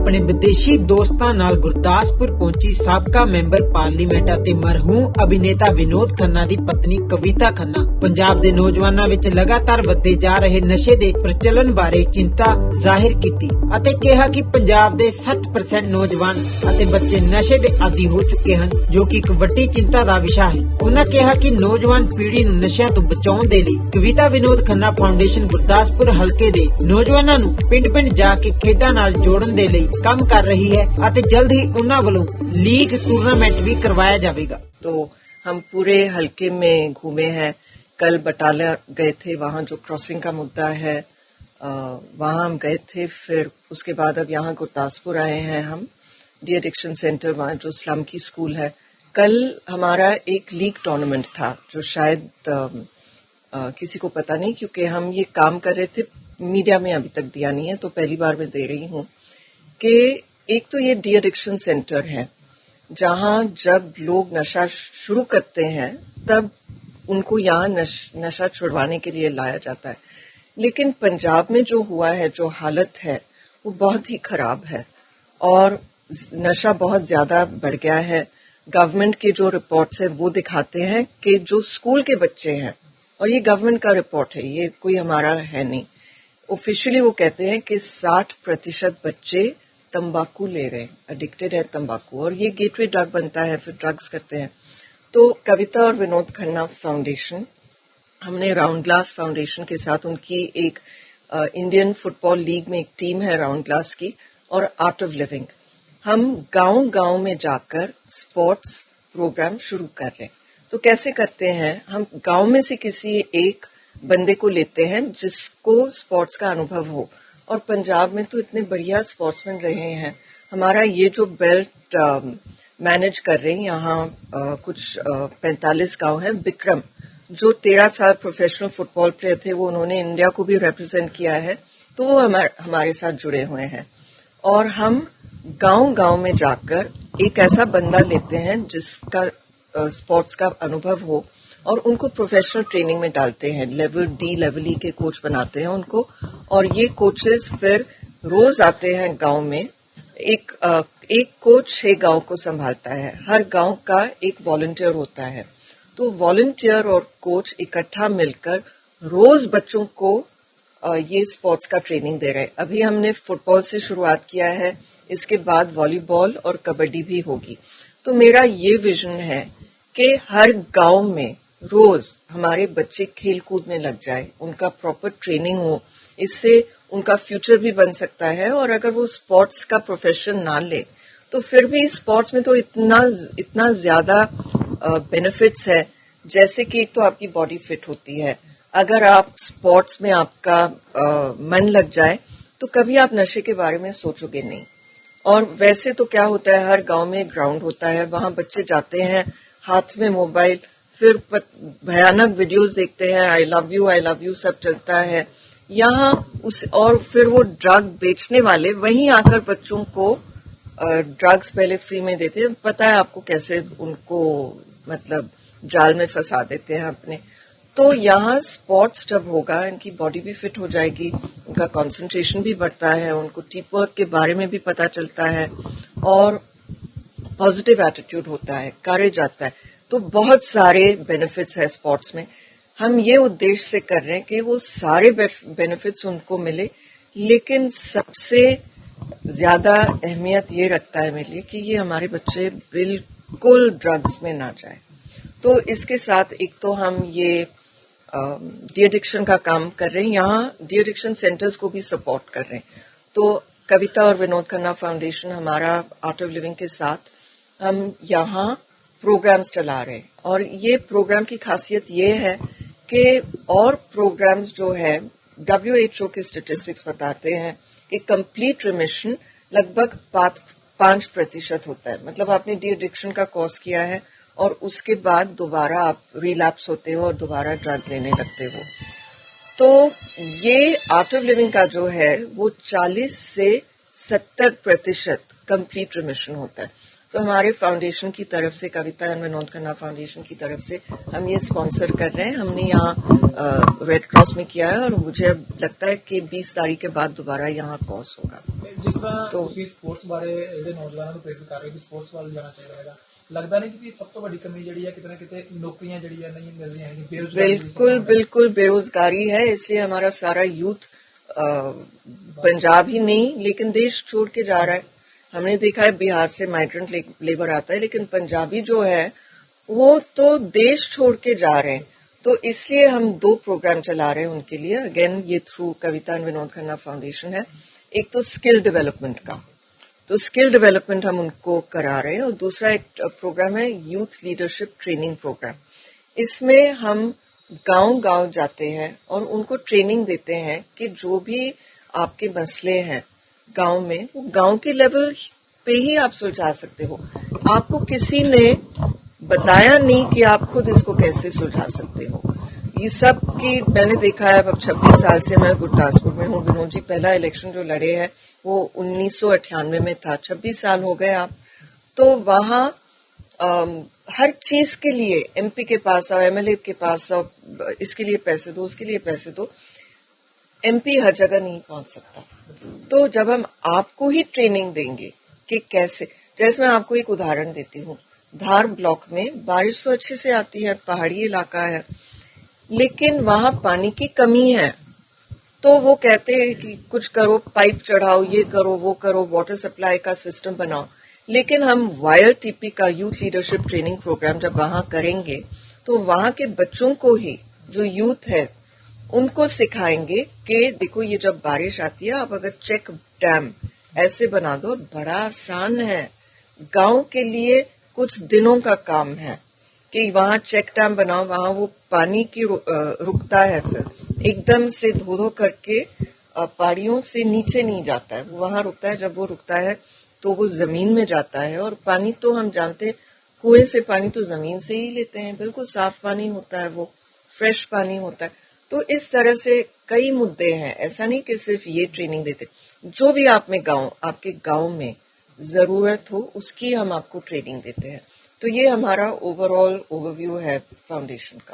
ਆਪਣੇ ਵਿਦੇਸ਼ੀ ਦੋਸਤਾਂ ਨਾਲ ਗੁਰਦਾਸਪੁਰ ਪਹੁੰਚੀ ਸਾਬਕਾ ਮੈਂਬਰ ਪਾਰਲੀਮੈਂਟ ਅਤੇ ਮਰਹੂਮ ਅਭਿਨੇਤਾ ਵਿਨੋਦ ਖੰਨਾ ਦੀ ਪਤਨੀ ਕਵਿਤਾ ਖੰਨਾ ਪੰਜਾਬ ਦੇ ਨੌਜਵਾਨਾਂ ਵਿੱਚ ਲਗਾਤਾਰ ਵੱਧਦੇ ਜਾ ਰਹੇ ਨਸ਼ੇ ਦੇ ਪ੍ਰਚਲਨ ਬਾਰੇ ਚਿੰਤਾ ਜ਼ਾਹਿਰ ਕੀਤੀ ਅਤੇ ਕਿਹਾ ਕਿ ਪੰਜਾਬ ਦੇ 60% ਨੌਜਵਾਨ ਅਤੇ ਬੱਚੇ ਨਸ਼ੇ ਦੇ ਆਦੀ ਹੋ ਚੁੱਕੇ ਹਨ, ਜੋ ਕਿ ਇੱਕ ਵੱਡੀ ਚਿੰਤਾ ਦਾ ਵਿਸ਼ਾ ਹੈ। ਉਹਨਾਂ ਕਿਹਾ ਕਿ ਨੌਜਵਾਨ ਪੀੜ੍ਹੀ ਨੂੰ ਨਸ਼ਿਆਂ ਤੋਂ ਬਚਾਉਣ ਦੇ ਲਈ ਕਵਿਤਾ ਵਿਨੋਦ ਖੰਨਾ ਫਾਊਂਡੇਸ਼ਨ ਗੁਰਦਾਸਪੁਰ ਹਲਕੇ ਦੇ ਨੌਜਵਾਨਾਂ ਨੂੰ ਪਿੰਡ-ਪਿੰਡ ਜਾ ਕੇ ਖੇਡਾਂ ਨਾਲ जोड़न दे लई काम कर रही है और जल्द ही उन्हां वल्लों लीग टूर्नामेंट भी करवाया जाएगा। तो हम पूरे हलके में घूमे हैं। कल बटाला गए थे, वहां जो क्रॉसिंग का मुद्दा है वहां हम गए थे। फिर उसके बाद अब यहाँ गुरदासपुर आए हैं हम, डी एडिक्शन सेंटर, वहां जो स्लम की स्कूल है। कल हमारा एक लीग टूर्नामेंट था जो शायद किसी को पता नहीं, क्योंकि हम ये काम कर रहे थे, मीडिया में अभी तक दिया नहीं है, तो पहली बार मैं दे रही हूँ कि एक तो ये डी एडिक्शन सेंटर है जहां जब लोग नशा शुरू करते हैं तब उनको यहाँ नशा छुड़वाने के लिए लाया जाता है। लेकिन पंजाब में जो हुआ है, जो हालत है, वो बहुत ही खराब है और नशा बहुत ज्यादा बढ़ गया है। गवर्नमेंट के जो रिपोर्ट्स है वो दिखाते हैं कि जो स्कूल के बच्चे हैं, और ये गवर्नमेंट का रिपोर्ट है, ये कोई हमारा है नहीं, ऑफिशियली वो कहते हैं कि 60% बच्चे तंबाकू ले रहे हैं, एडिक्टेड है तंबाकू, और ये गेटवे ड्रग बनता है, फिर ड्रग्स करते हैं। तो कविता और विनोद खन्ना फाउंडेशन, हमने राउंड ग्लास फाउंडेशन के साथ उनकी एक इंडियन फुटबॉल लीग में एक टीम है राउंड ग्लास की, और आर्ट ऑफ लिविंग, हम गांव-गांव में जाकर स्पोर्ट्स प्रोग्राम शुरू कर रहे हैं। तो कैसे करते हैं, हम गांव में से किसी एक बंदे को लेते हैं जिसको स्पोर्ट्स का अनुभव हो, और पंजाब में तो इतने बढ़िया स्पोर्ट्समैन रहे हैं। हमारा ये जो बेल्ट मैनेज कर रहे हैं यहाँ कुछ 45 गांव हैं। विक्रम जो 13 साल प्रोफेशनल फुटबॉल प्लेयर थे, वो उन्होंने इंडिया को भी रिप्रेजेंट किया है, तो वो हमारे साथ जुड़े हुए हैं। और हम गांव-गांव में जाकर एक ऐसा बंदा लेते हैं जिसका स्पोर्ट्स का अनुभव हो, और उनको प्रोफेशनल ट्रेनिंग में डालते हैं। लेवल डी, लेवल ई के कोच बनाते हैं उनको, और ये कोचेस फिर रोज आते हैं गांव में। एक कोच 6 गांव को संभालता है, हर गांव का एक वॉलंटियर होता है। तो वॉलंटियर और कोच इकट्ठा मिलकर रोज बच्चों को ये स्पोर्ट्स का ट्रेनिंग दे रहे हैं। अभी हमने फुटबॉल से शुरुआत किया है, इसके बाद वॉलीबॉल और कबड्डी भी होगी। तो मेरा ये विजन है कि हर गांव में रोज हमारे बच्चे खेल कूद में लग जाए, उनका प्रॉपर ट्रेनिंग हो, इससे उनका फ्यूचर भी बन सकता है। और अगर वो स्पोर्ट्स का प्रोफेशन ना ले तो फिर भी स्पोर्ट्स में तो इतना ज्यादा बेनिफिट्स है, जैसे कि एक तो आपकी बॉडी फिट होती है, अगर आप स्पोर्ट्स में आपका मन लग जाए तो कभी आप नशे के बारे में सोचोगे नहीं। और वैसे तो क्या होता है, हर गांव में ग्राउंड होता है, वहां बच्चे जाते हैं, हाथ में मोबाइल, फिर भयानक वीडियोस देखते हैं, आई लव यू सब चलता है यहाँ और फिर वो ड्रग बेचने वाले वहीं आकर बच्चों को ड्रग्स पहले फ्री में देते हैं। पता है आपको कैसे उनको मतलब जाल में फंसा देते हैं अपने। तो यहाँ स्पोर्ट्स जब होगा, इनकी बॉडी भी फिट हो जाएगी, उनका कंसंट्रेशन भी बढ़ता है, उनको टीम वर्क के बारे में भी पता चलता है, और पॉजिटिव एटीट्यूड होता है, करेज आता है। तो बहुत सारे बेनिफिट्स है स्पोर्ट्स में। हम ये उद्देश्य से कर रहे हैं कि वो सारे बेनिफिट्स उनको मिले, लेकिन सबसे ज्यादा अहमियत ये रखता है मेरे लिए कि ये हमारे बच्चे बिल्कुल ड्रग्स में ना जाए। तो इसके साथ एक तो हम ये डी एडिक्शन का काम कर रहे हैं, यहाँ डी एडिक्शन सेंटर्स को भी सपोर्ट कर रहे हैं। तो कविता और विनोद खन्ना फाउंडेशन, हमारा आर्ट ऑफ लिविंग के साथ हम यहाँ प्रोग्राम्स चला रहे हैं। और ये प्रोग्राम की खासियत ये है कि और प्रोग्राम्स जो है, WHO के स्टेटिस्टिक्स बताते हैं कि कंप्लीट रिमिशन लगभग 5% होता है। मतलब आपने डी एडिक्शन का कोर्स किया है और उसके बाद दोबारा आप रिलैप्स होते हो और दोबारा ड्रग्स लेने लगते हो। तो ये आर्ट ऑफ लिविंग का जो है वो 40 से 70% कंप्लीट रिमिशन होता है। तो हमारे फाउंडेशन की तरफ से, कविता एंड विनोद खन्ना फाउंडेशन की तरफ से हम ये स्पॉन्सर कर रहे हैं। हमने यहाँ रेड क्रॉस में किया है और मुझे अब लगता है कि 20 तारीख के बाद दोबारा यहाँ कोर्स होगा। जिस तरह तो स्पोर्ट्स बारे नौजवानों को प्रेरित कर रहे हो कि स्पोर्ट्स वाल जाना चाहिए, लगता नहीं कि सब तो बड़ी कमी जी है कितने कितने नौकरियां जी नहीं मिल रही हैं, बेरोजगारी। बिल्कुल बेरोजगारी है, इसलिए हमारा सारा यूथ पंजाब ही नहीं लेकिन देश छोड़ के जा रहा है। हमने देखा है बिहार से माइग्रेंट लेबर आता है, लेकिन पंजाबी जो है वो तो देश छोड़ के जा रहे हैं। तो इसलिए हम 2 प्रोग्राम चला रहे हैं उनके लिए। अगेन ये through Kavita and Vinod Khanna foundation है। एक तो स्किल डेवलपमेंट का, तो स्किल डेवलपमेंट हम उनको करा रहे हैं, और दूसरा एक प्रोग्राम है यूथ लीडरशिप ट्रेनिंग प्रोग्राम। इसमें हम गांव-गांव जाते हैं और उनको ट्रेनिंग देते हैं कि जो भी आपके मसले हैं गांव में, वो गांव के लेवल पे ही आप सुलझा सकते हो। आपको किसी ने बताया नहीं कि आप खुद इसको कैसे सुलझा सकते हो। ये सब की मैंने देखा है। अब 26 साल से मैं गुरदासपुर में हूँ। विनोद जी पहला इलेक्शन जो लड़े हैं वो 1998 में था। 26 साल हो गए आप। तो वहाँ हर चीज के लिए एमपी के पास आओ, एमएलए के पास आओ, इसके लिए पैसे दो, उसके लिए पैसे दो। एमपी हर जगह नहीं पहुंच सकता। तो जब हम आपको ही ट्रेनिंग देंगे कि कैसे, जैसे मैं आपको एक उदाहरण देती हूँ। धार ब्लॉक में बारिश तो अच्छे से आती है, पहाड़ी इलाका है, लेकिन वहां पानी की कमी है। तो वो कहते हैं कि कुछ करो, पाइप चढ़ाओ, ये करो, वो करो, वाटर सप्लाई का सिस्टम बनाओ। लेकिन हम वायरटीपी का यूथ लीडरशिप ट्रेनिंग प्रोग्राम जब वहां करेंगे तो वहां के बच्चों को ही, जो यूथ है, उनको सिखाएंगे कि देखो ये जब बारिश आती है, आप अगर चेक डैम ऐसे बना दो, बड़ा आसान है। गांव के लिए कुछ दिनों का काम है कि वहां चेक डैम बनाओ, वहां वो पानी की रुकता है, फिर एकदम से धो धो करके पहाड़ियों से नीचे नहीं जाता है, वो वहां रुकता है। जब वो रुकता है तो वो जमीन में जाता है। और पानी तो हम जानते हैं, कुएं से पानी तो जमीन से ही लेते हैं, बिल्कुल साफ पानी होता है, वो फ्रेश पानी होता है। तो इस तरह से कई मुद्दे हैं, ऐसा नहीं कि सिर्फ ये ट्रेनिंग देते। जो भी आपके गांव में जरूरत हो उसकी हम आपको ट्रेनिंग देते हैं। तो ये हमारा ओवरऑल ओवरव्यू है फाउंडेशन का।